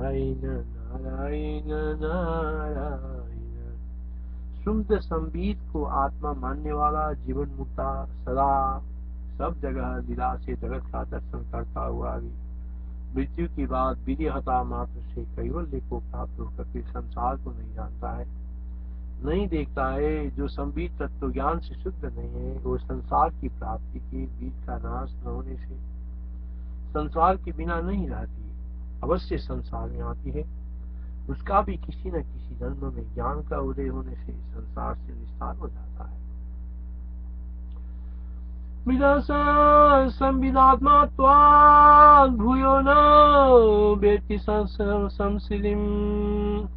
नारायण नारायण नारायण। शुद्ध संगीत को आत्मा मानने वाला जीवन मुक्ता सदा सब जगह लीला से जगत का दर्शन करता हुआ भी मृत्यु के बाद विदेहता मात्र से कैवल्य को प्राप्त होकर फिर संसार को नहीं जानता है, नहीं देखता है। जो संबित तत्व ज्ञान से शुद्ध नहीं है वो संसार की प्राप्ति के बीज का नाश न होने से संसार के बिना नहीं रहती, अवश्य संसार में आती है। उसका भी किसी न किसी जन्म में ज्ञान का उदय होने से संसार से निस्तार हो जाता है। संविदात्मात्वात् भूयो न वेत्ति संसिद्धिम्।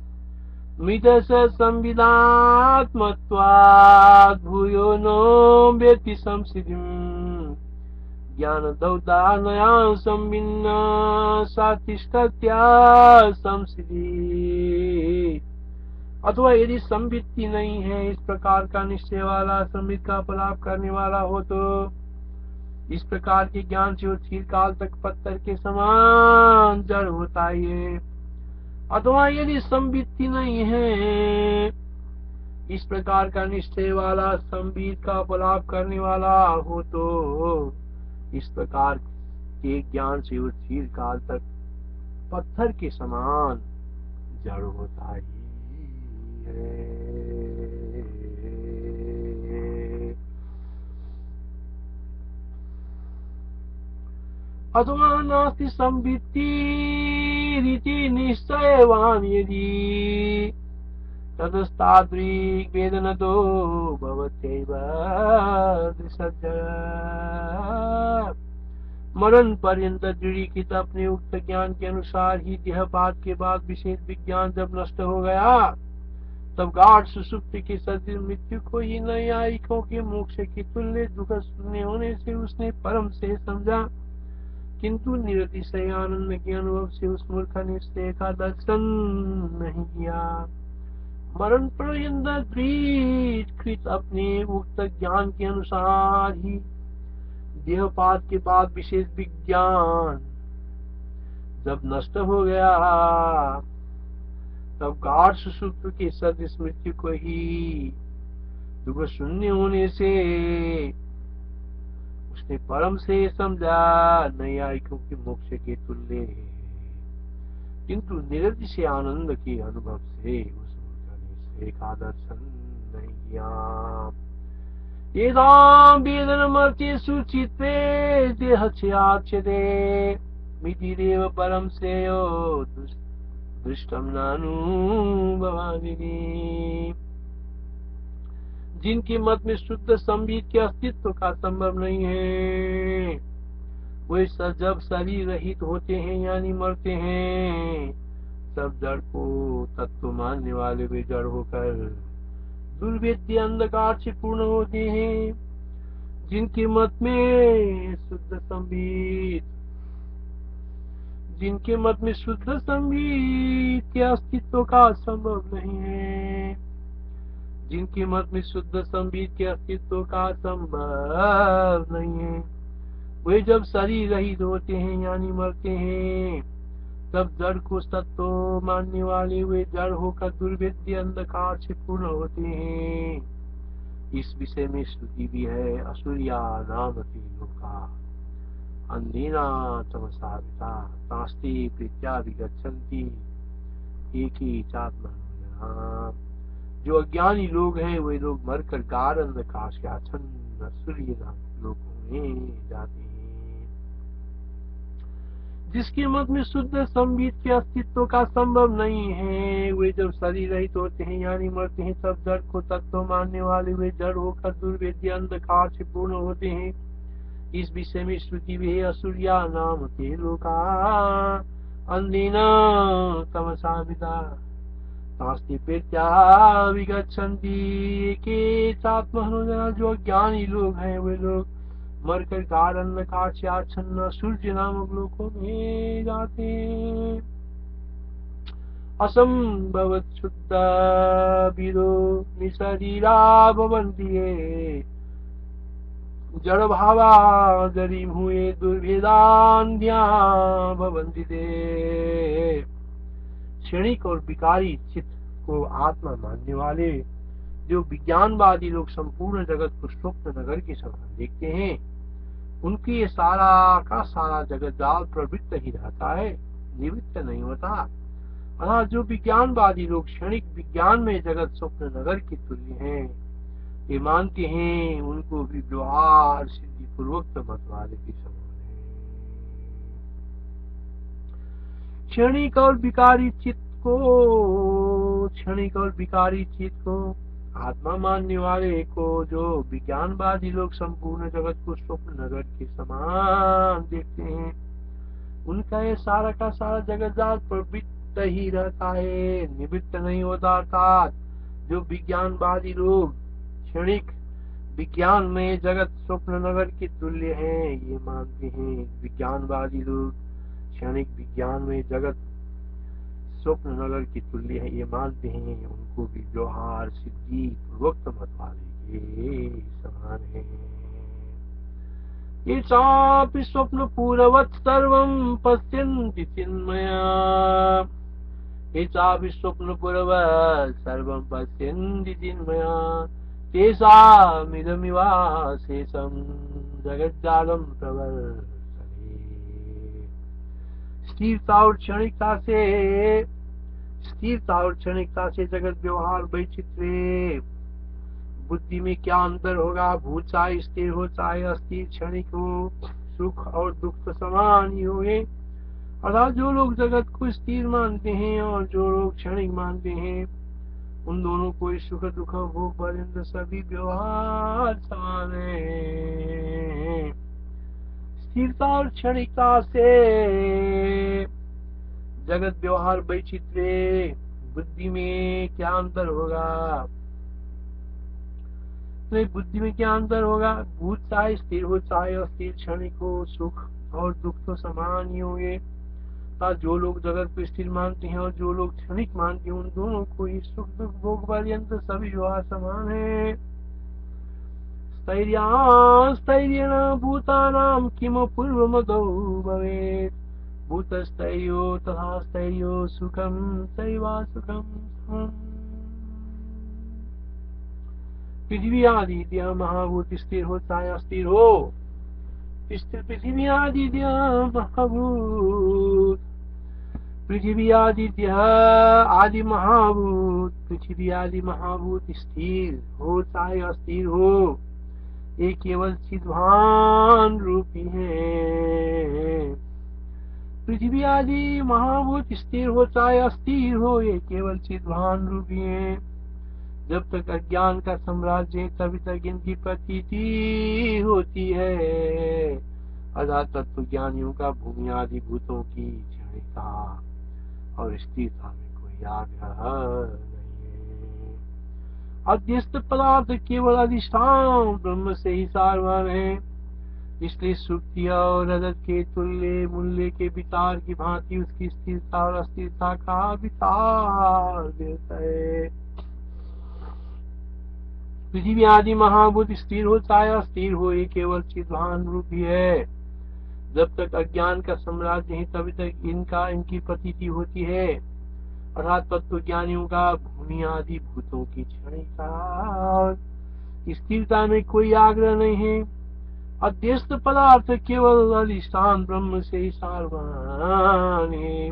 मितस संविदात्मत्वात् भूयो न वेत्ति संसिद्धिम्। ज्ञानदौदानया संविन्न सातिष्ठत्या संसिद्धि। अथवा यदि संवित्ति नहीं है, इस प्रकार का निश्चय वाला, संवित का पलाप करने वाला हो तो इस प्रकार के ज्ञान से चिरकाल तक पत्थर के समान जड़ होता है। अथवा यदि संवित्ति नहीं है, इस प्रकार का निश्चय वाला, संवित का पलाप करने वाला हो तो इस प्रकार के ज्ञान से चिरकाल तक पत्थर के समान जड़ होता है। अथवा नास्ति संवित्तिरिति निश्चयवान् यदि ततस्तादृक् वेदनतो भवत्यैव दृशज्जड। मरण पर्यंत दृढ़ीकृत अपने उक्त ज्ञान के अनुसार ही देहपात के बाद विशेष विज्ञान जब नष्ट हो गया तब गाढ़ सुषुप्ति की सदृश मृत्यु को ही नैयायिकों के मोक्ष के तुल्य दुख शून्य होने से उसने परम से समझा, किंतु निरतिशय आनंद के अनुभव से उस मूर्ख निश्चय का दर्शन नहीं किया। मरण पर्यंत दृढ़ीकृत अपने उक्त ज्ञान के अनुसार ही देहपात के बाद विशेष विज्ञान जब नष्ट हो गया तब गाढ़ सुषुप्ति की सदृश मृत्यु को ही दुख शून्य होने से उसने परम से समझा, नैयायिकों के मोक्ष के तुल्य है, किंतु निरतिशय आनंद के अनुभव से उस मूर्ख का दर्शन नहीं किया। येषां वेदनमर्त्येषु चित्ते देहस्याच्यते मितिरेव परम श्रेयो दृष्टं नानुभवामि। जिनके मत में शुद्ध संबित के अस्तित्व का संभव नहीं है, वे जब शरीर रहित होते हैं यानी मरते हैं, सब जड़ को तत्व मानने वाले वे जड़ होकर दुर्वेद्य अंधकार से पूर्ण होते हैं। जिनके मत में शुद्ध संबित के अस्तित्व का संभव नहीं है, जिनके मत में शुद्ध संबित के अस्तित्व का संभव नहीं है, वे जब शरीर रहित होते हैं यानी मरते हैं, तब जड़ को सत्व मानने वाले वे जड़ होकर दुर्वेद्य अंधकार से पूर्ण होते हैं। इस विषय में श्रुति भी है, असुरिया नामति लोका अंधेना तमसाविता तास्ति प्रीत्या विगच्छन्ति एकी चात्मा। जो अज्ञानी लोग हैं वे लोग मरकर गाढ़ अंधकार के आच्छन्न असुरीय लोकों में जाते हैं। जिसके मत में शुद्ध संबित के अस्तित्व का संभव नहीं है, वे जब शरीर रहित होते हैं यानी मरते हैं, तब जड़ को तत्व मानने वाले वे जड़ होकर दुर्वेद्य अंधकार से पूर्ण होते हैं। इस विषय में श्रुति भी है, असुरिया नाम ते लोका अंधेना तमसा विदा नास्ति प्रीत्या विगच्छन्ति के चात्महनुजना। जो ज्ञानी लोग हैं वे लोग मरकर गाढ़ अंधकार से आच्छन्न सूर्य नामक लोकों में जाते हैं। असंभवत शुद्ध विदो निशरीरा भवन्ति ये जड़ भावा जरीम हुए दुर्भेदान्ध्या भवन्ति ते। क्षणिक और विकारी चित्त को आत्मा मानने वाले जो विज्ञानवादी लोग संपूर्ण जगत को स्वप्न नगर के समान देखते हैं, उनकी ये सारा का सारा जगत जाल प्रवृत्त ही रहता है, निवृत्त नहीं होता। जो विज्ञानवादी लोग क्षणिक विज्ञान में जगत स्वप्न नगर की तुल्य हैं, ये मानते हैं, उनको भी व्यवहार सिद्धि पूर्वक मत वाले के समान है। क्षणिक और विकारी चित्त को आत्मा मानने वाले को जो विज्ञानवादी लोग संपूर्ण जगत को स्वप्न नगर के समान देखते हैं, उनका ये सारा का सारा जगत जाल प्रवृत्त ही रहता है, निवृत्त नहीं होता। अर्थात जो विज्ञानवादी लोग क्षणिक विज्ञान में जगत स्वप्न नगर के तुल्य है, ये मानते हैं, विज्ञानवादी लोग क्षणिक विज्ञान में जगत स्वप्न नगर की तुल्य है, ये मानते हैं, उनको भी व्यवहार सिद्धि पूर्वोक्त मत वाले के समान है। ये चापि स्वप्न पूर्ववत् सर्वं पश्यन्ति चिन्मया, ये चापि स्वप्न पूर्ववत् सर्वं पश्यन्ति चिन्मया, तेषामिदमिवाशेषं जगज्जालं प्रवर्तते। स्थिरता और क्षणिकता से जगत व्यवहार वैचित्र्य, बुद्धि में क्या अंतर होगा, भूत चाहे स्थिर हो चाहे अस्थिर, क्षणिक हो, सुख और दुख तो समान ही होंगे। अर्थात जो लोग जगत को स्थिर मानते हैं और जो लोग क्षणिक मानते हैं, उन दोनों को सुख दुख भोग पर्यंत सभी व्यवहार समान है। स्थिरता और क्षणिकता से जगत व्यवहार वैचित्र्य, बुद्धि में क्या अंतर होगा, तो बुद्धि में क्या अंतर होगा, भूत चाहे स्थिर हो चाहे अस्थिर, क्षणिक हो, सुख और दुख तो समान ही होंगे। जो लोग जगत को स्थिर मानते हैं और जो लोग क्षणिक मानते हैं, उन दोनों को ही सुख दुख भोग पर्यंत सभी व्यवहार समान है। स्थैर्येण भूतानां किम पूर्वमदौ भवेत्, भूतस्थैर्यो तथा स्थैर्यो सुखं चैव सुखं समम्। पृथ्वी आदि महाभूत स्थिर हो चाहे अस्थिर हो, पृथ्वी आदित्य महाभूत, पृथ्वी आदित्य आदि महाभूत, पृथ्वी आदि महाभूत स्थिर हो चाहे अस्थिर हो, ये केवल चिद्भान रूपी है। पृथ्वी आदि महाभूत स्थिर हो चाहे अस्थिर हो, ये केवल चिद्भान रूपी है। जब तक अज्ञान का साम्राज्य है, तभी तक इनकी प्रतीति होती है। अर्थात तत्व ज्ञानियों का भूमि आदि भूतों की क्षणिकता और स्थिरता में कोई आग्रह नहीं है। अध्यस्त पदार्थ केवल अधिष्ठान ब्रह्म से ही सारवान है, इसलिए सुक्ति और रजत के तुल्य मूल्य के विचार की भांति उसकी स्थिरता और अस्थिरता का विचार देता है। पृथ्वी आदि महाभूत स्थिर हो चाहे अस्थिर हो, ये केवल चिद्भान रूपी है। जब तक अज्ञान का साम्राज्य है, तभी तक इनकी प्रतीति होती है। अर्थात तत्व ज्ञानियों का भूमि आदि भूतों की क्षणिकता स्थिरता में कोई आग्रह नहीं है। अध्यस्त पदार्थ केवल अधिष्ठान ब्रह्म से ही सारवान है।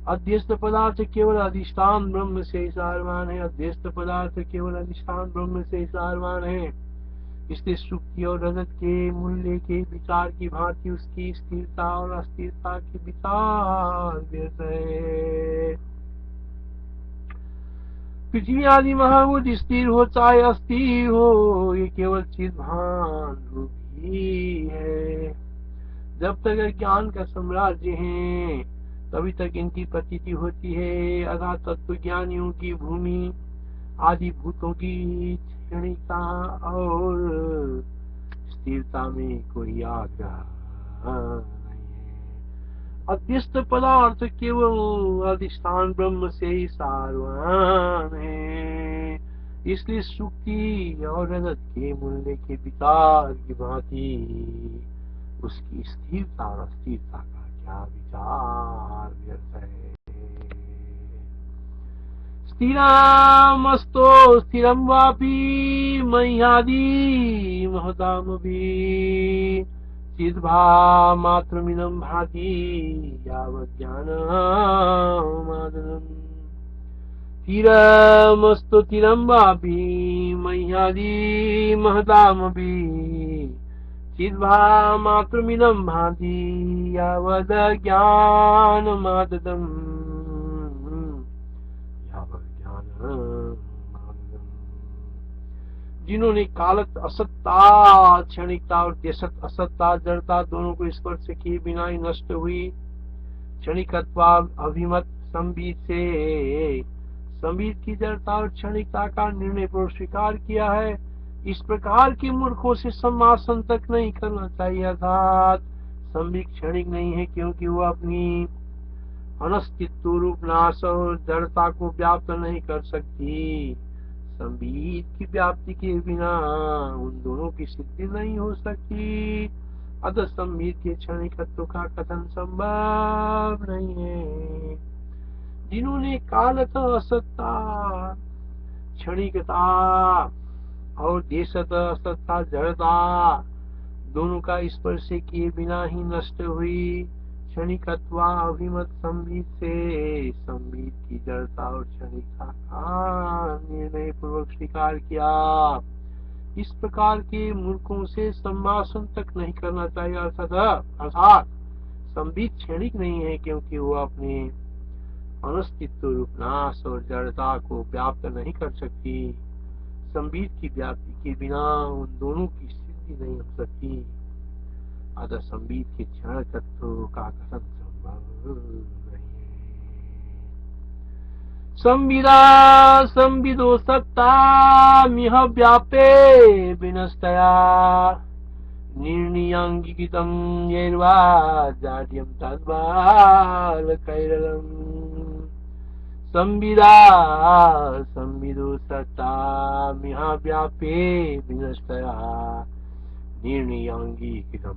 अध्यस्त पदार्थ केवल अधिष्ठान ब्रह्म से ही सारवान है। अध्यस्त पदार्थ केवल अधिष्ठान ब्रह्म से ही सारवान है। इसलिए सुक्ति और रजत के मूल्य के विचार की भांति उसकी स्थिरता और अस्थिरता के विचार व्यर्थ है। पृथ्वी आदि महाभूत स्थिर हो चाहे अस्थिर हो, ये केवल चिद्भान रूप ही है। जब तक ज्ञान का साम्राज्य है, तभी तक इनकी प्रतीति होती है। अर्थात तत्व ज्ञानियों की भूमि आदि भूतों की क्षणिकता और स्थिरता में कोई आग्रह नहीं है। अध्यस्त पदार्थ केवल अधिष्ठान ब्रह्म से ही सारवान है। इसलिए सुक्ति और रजत के मूल्य के विचार की भांति उसकी स्थिरता और अस्थिरता का क्या विचार व्यर्थ है। स्थिरामस्तो स्थिरं वापि मह्यादि महतामपि चिद्भामात्रमिदं भाति यावत् ज्ञानमादनम् स्थिरमस्तु स्थिरं वापि मह्यादि महतामपि चिद्भामात्रमिदं भाति यावत् ज्ञानमादनम् जिन्होंने कालत असत्ता क्षणिकता और देशत असत्ता जड़ता दोनों को स्पर्श किए बिना ही नष्ट हुई क्षणिकत्वा अभिमत संबित से संबित की जड़ता और क्षणिकता का निर्णय पूर्वक स्वीकार किया है, इस प्रकार के मूर्खों से सम्मासन तक नहीं करना चाहिए। अर्थात संबित क्षणिक नहीं है क्योंकि वो अपनी अनस्तित्व रूप नाश और जड़ता को व्याप्त नहीं कर सकती। संबित की व्याप्ति के बिना उन दोनों की सिद्धि नहीं हो सकती। अतः संबित के क्षणिकत्व का कथन संभव नहीं है। जिन्होंने कालत असत्ता क्षणिकता और देशत असत्ता जड़ता दोनों का स्पर्श किए बिना ही नष्ट हुई क्षणिकत्वा अभिमत संबित से संबित की जड़ता और क्षणिकता का निर्णय पूर्वक स्वीकार किया। इस प्रकार के मूर्खों से सम्भाषण तक नहीं करना चाहिए। अर्थात संबित क्षणिक नहीं है क्योंकि वो अपने अनस्तित्व रूप नाश और जड़ता को व्याप्त नहीं कर सकती। संबित की व्याप्ति के बिना उन दोनों की सिद्धि नहीं हो सकती। अतः संबित के क्षण तत्व का कथन संभव नहीं है। संविदा संविदो सत्ता मिह व्यापे विनस्तया निर्णयांगिकितं येर्वा जाड्यं तद्वाल कैरलम्। संविदा संविदो सत्ता मिह व्यापे विनस्तया निर्णयांगिकितं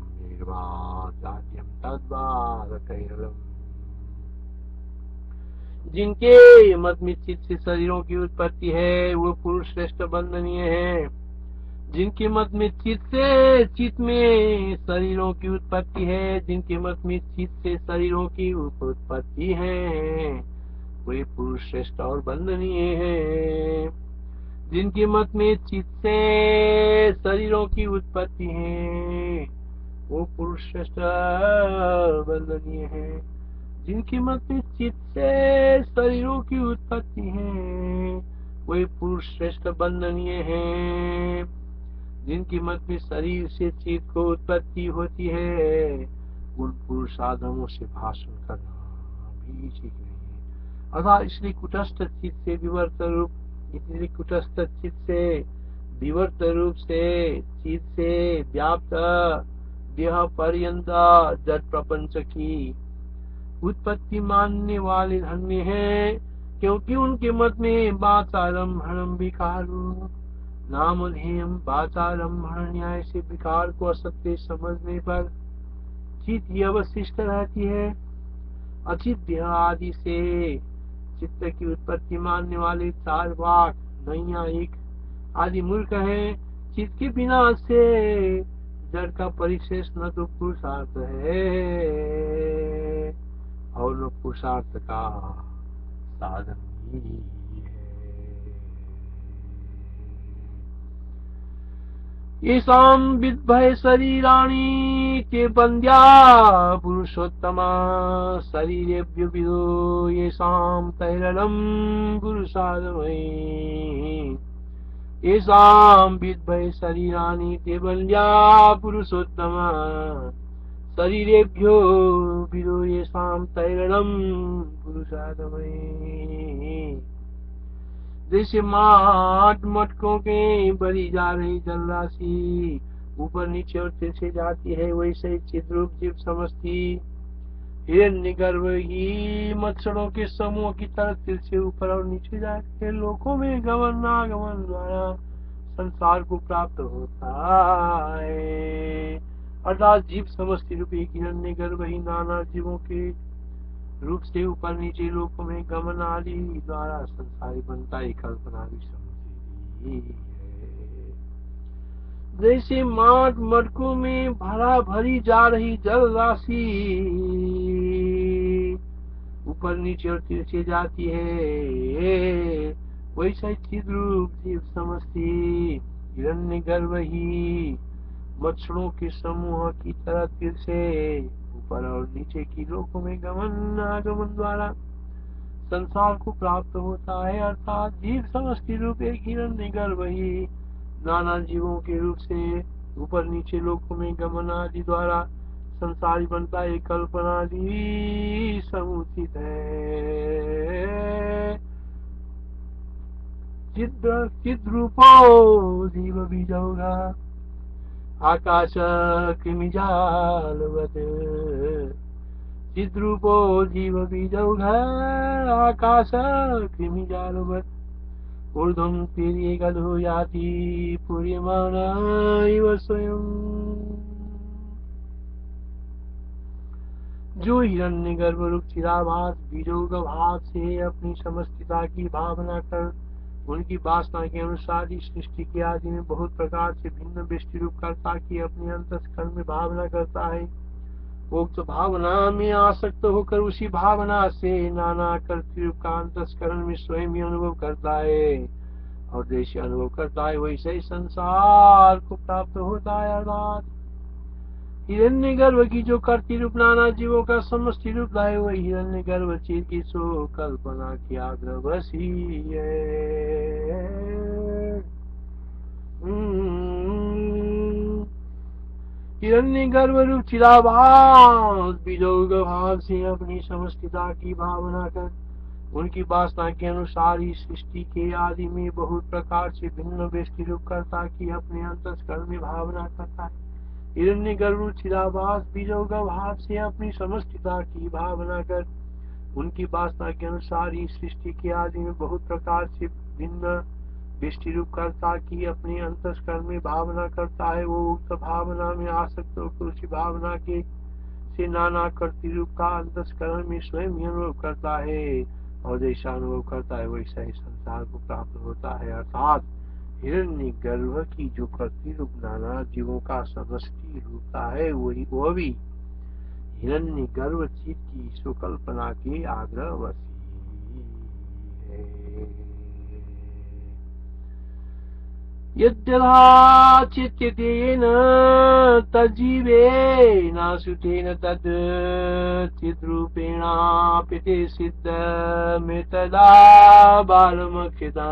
जिनके मत में चित्त से शरीरों की उत्पत्ति है वो पुरुष श्रेष्ठ वंदनीय है। जिनके मत में चित्त में शरीरों की उत्पत्ति है, जिनके मत में चित्त से शरीरों की उत्पत्ति है वे पुरुष श्रेष्ठ और वंदनीय है। जिनके मत में चित्त से शरीरों की उत्पत्ति है वो पुरुष श्रेष्ठ वंदनीय है। जिनके मत में चित्त से शरीरों की उत्पत्ति है वे पुरुष श्रेष्ठ वंदनीय है। जिनकी मत में शरीर से चित्त को उत्पत्ति होती है उन पुरुषाधमों से भाषण करना भी ठीक नहीं है। अतः इसलिए कुटस्थ चित्त से विवर्त रूप कुटस्थ चित्त से विवर्त रूप से चित्त से व्याप्त देह पर्यंत जड़ प्रपंच की उत्पत्ति मानने वाले धन्य हैं, क्योंकि उनके मत में वाचारम्भणम विकारो नामधेयम वाचारम्भण न्याय से विकार को असत्य समझने पर चित्त ही अवशिष्ट रहती है। अचित देह आदि से चित्त की उत्पत्ति मानने वाले चार वाक नैयायिक आदि मूर्ख है। चित्त के बिना से जड़ का परिशेष न तो पुरुषार्थ है और न पुरुषार्थ का साधन ही है। येषां विद्भय शरीराणि ते बन्द्या पुरुषोत्तमा शरीरेभ्यो विदो येषां तैरणं पुरुषार्थमयि। येषां विद्भय शरीराणि ते बन्द्या पुरुषोत्तमा शरीरेभ्यो विदो येषां तैरणं पुरुषार्थमयि। जैसे माट मटकों के बरी जा रही जलराशि ऊपर नीचे और तिरछे जाती है, वैसे चिद्रूप जीव समझती हिरण्यगर्भ ही मच्छरों के समूह की तरह तिरछे ऊपर और नीचे जाती है। लोकों में गमन आगमन द्वारा संसार को प्राप्त होता है। अर्थात जीव समष्टि रूपी हिरण्यगर्भ ही नाना जीवों के रूप से ऊपर नीचे लोक में गमन आदि द्वारा संसारी बनता है, कल्पना भी समुद्री है। जैसे माट मटकों में भरा भरी जा रही जल राशि ऊपर नीचे और तिरछे जाती है, वैसा चिद्रूप जीव समष्टि हिरण्य गर्भ ही मच्छरों के समूह की तरह तिरछे ऊपर और नीचे की लोकों में गमन आगमन द्वारा संसार को प्राप्त होता है। अर्थात जीव समष्टि रूप एक हिरण्य गर्भ ही नाना जीवों के रूप से ऊपर नीचे लोकों में गमन आदि द्वारा संसारी बनता है, कल्पना आदि समुचित है। चिद रूपो जीव बीजौघा आकाश कृमिजालवत्, चिद्रूपो जीव बीजौघा आकाश कृमिजालवत्, ऊर्ध्वं तिर्यगधो याति पूर्यमान इव स्वयं। जो हिरण्य गर्भ रूप चिराभास बीजोग भाव से अपनी समस्तिता की भावना कर उनकी वासना के अनुसार इस सृष्टि के आदि में बहुत प्रकार से भिन्न व्यष्टि रूप करता की अपने अंतस्करण में भावना करता है। उक्त भावना में आसक्त होकर उसी भावना से नाना कर्तृरूप का अंतस्करण में स्वयं ही अनुभव करता है और जैसे अनुभव करता है वैसे ही संसार को प्राप्त होता है। अर्थात हिरण्य गर्भ की जो कर्ती रूप नाना जीवों का समष्टि रूप लाए हुए हिरण्य गर्भ चीर की सो कल्पना की आग्रवसी है। हिरण्य गर्भ रूप चिराभास बीजोग भाव से अपनी समष्टिता की भावना कर उनकी वासना के अनुसार ही सृष्टि के आदि में बहुत प्रकार से भिन्न व्यष्टि रूप करता की अपने अंतस्करण में भावना करता है। हिरण्य गर्भ चिराभास बीजोग भाव से अपनी समष्टिता की भावना कर उनकी वासना के अनुसार ही सृष्टि के आदि में बहुत प्रकार से भिन्न व्यष्टि रूप करता की अपने अंतस्करण में भावना करता है। वो उक्त भावना में आसक्त होकर उसी भावना के से नाना कर्ती रूप का अंतस्करण में स्वयं ही अनुभव करता है और जैसा अनुभव करता है वैसा ही संसार को प्राप्त होता है। अर्थात हिरण्य गर्भ की जो कर्ती रूप नाना जीवों का समष्टि रूपता है वही वो भी हिरण्य गर्भ चित की सुकल्पना के आग्रह वसी है। यद्यथा चित्यतेन तज्जीवेन सुतेन तद् चिद्रूपेणापिते सिद्धमेतदा बालमक्षिताम्।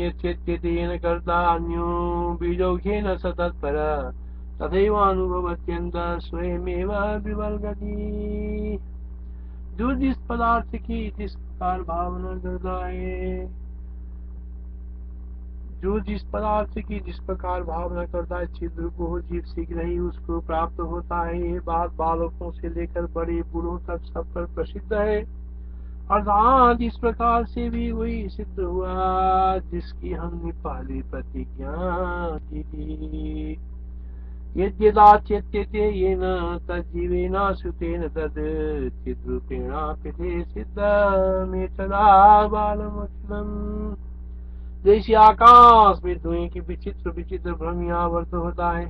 यच्चित्यतेन कर्तान्यो बीजौघेन स तत्पर तथैव अनुभवत्यंत स्वयमेव विवल्गति। जो जिस पदार्थ की जिस प्रकार भावना करता है, जो जिस पदार्थ की जिस प्रकार भावना करता है चिद्रूप हो जीव शीघ्र ही उसको प्राप्त होता है। ये बात बालकों से लेकर बड़े बूढ़ों तक सब पर प्रसिद्ध है। अर्थात इस प्रकार से भी वही सिद्ध हुआ जिसकी हमने पहली प्रतिज्ञा की थी। यद्यदाच्यते येन तज्जीवेन सुतेन तद् चिद्रूपेणापिते सिद्धमेतदा बालमखिलम्। जैसे आकाश में धुएं की विचित्र विचित्र भ्रमियां आवर्त होता है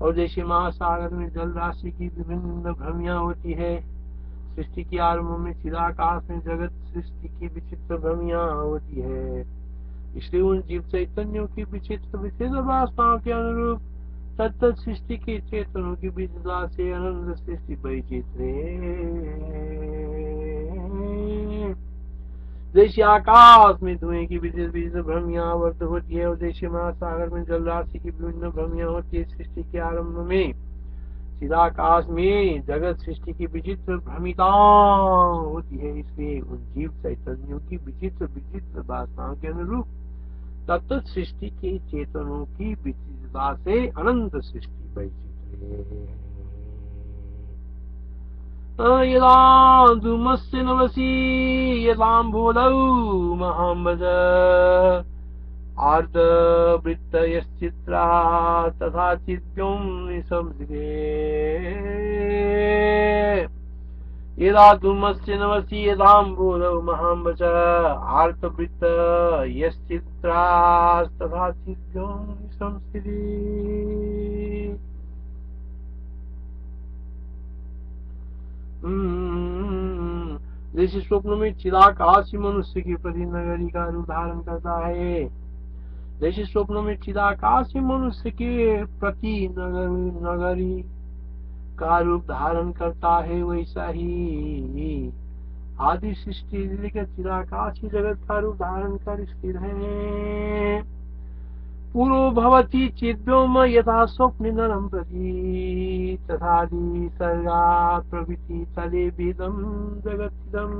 और जैसे महासागर में जल राशि की विभिन्न भ्रमियां होती है, सृष्टि के आरंभ में चिदाकाश में जगत सृष्टि की विचित्र भ्रमियां होती है। इसलिए उन जीव चैतन्यों की विचित्र विचित्र वासनाओं के अनुरूप तत्त सृष्टि के चेतनों की विचित्रता से अनंत सृष्टि वैचित्र्य। जैसे आकाश में धुएं की विचित्र विचित्र भ्रमियां आवर्त होती है और जैसे महासागर में जल राशि की विभिन्न भ्रमियां होती है, सृष्टि के आरंभ में चिदाकाश में जगत सृष्टि की विचित्र भ्रमिता होती है। इसलिए उन जीव चैतन्यों की विचित्र विचित्र वासनाओं के अनुरूप तत्त सृष्टि के चेतनों की विचित्रता से अनंत सृष्टि वैचित्र्य। यदा धूमस्य नवसी यदाम्भोदौ महाम्बज आर्तवृत्तयश्चित्रा तथा चिद्यों निशंसिते यदा धूमस्य नमसि यदाम्बोधौ महाम्बच आर्तवृत्तयश्चित्रा चिद्यों निशंसिते। जैसे स्वप्न में चिदाकाश मनुष्य के प्रति नगरी का रूप धारण करता है, जैसे स्वप्न में चिदाकाश मनुष्य के प्रति नगरी का रूप धारण करता है, वैसा ही आदि सृष्टि लेकर चिदाकाश जगत का रूप धारण कर स्थिर है। पूर्व भवति चिद्व्योम यथा स्वप्न नरम प्रति तथादि सर्गा प्रभृति तले वेदम जगतिदम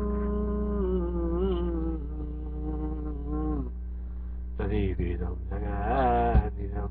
तले वेदम जगत।